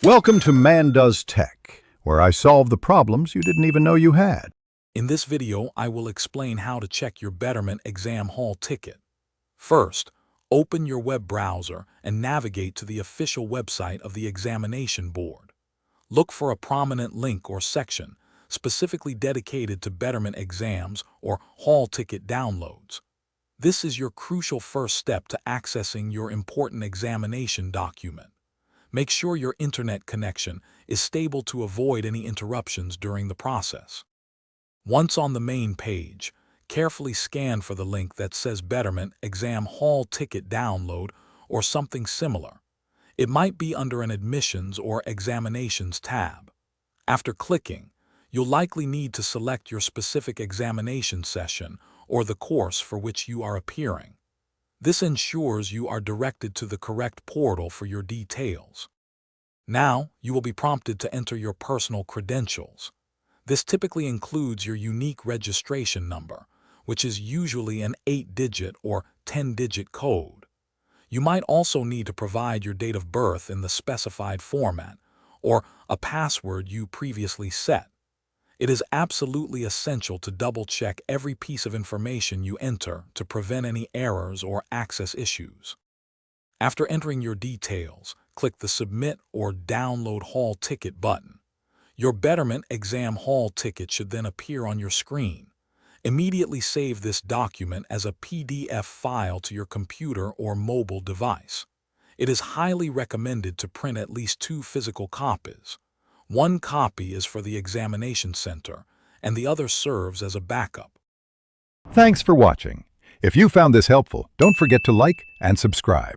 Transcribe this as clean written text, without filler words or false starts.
Welcome to Man Does Tech, where I solve the problems you didn't even know you had. In this video, I will explain how to check your Betterment exam hall ticket. First, open your web browser and navigate to the official website of the examination board. Look for a prominent link or section specifically dedicated to Betterment exams or hall ticket downloads. This is your crucial first step to accessing your important examination document. Make sure your internet connection is stable to avoid any interruptions during the process. Once on the main page, carefully scan for the link that says Betterment Exam Hall Ticket Download or something similar. It might be under an Admissions or Examinations tab. After clicking, you'll likely need to select your specific examination session or the course for which you are appearing. This ensures you are directed to the correct portal for your details. Now, you will be prompted to enter your personal credentials. This typically includes your unique registration number, which is usually an 8-digit or 10-digit code. You might also need to provide your date of birth in the specified format, or a password you previously set. It is absolutely essential to double-check every piece of information you enter to prevent any errors or access issues. After entering your details, click the Submit or Download Hall Ticket button. Your Betterment exam hall ticket should then appear on your screen. Immediately save this document as a PDF file to your computer or mobile device. It is highly recommended to print at least 2 physical copies. One copy is for the examination center, and the other serves as a backup. Thanks for watching. If you found this helpful, don't forget to like and subscribe.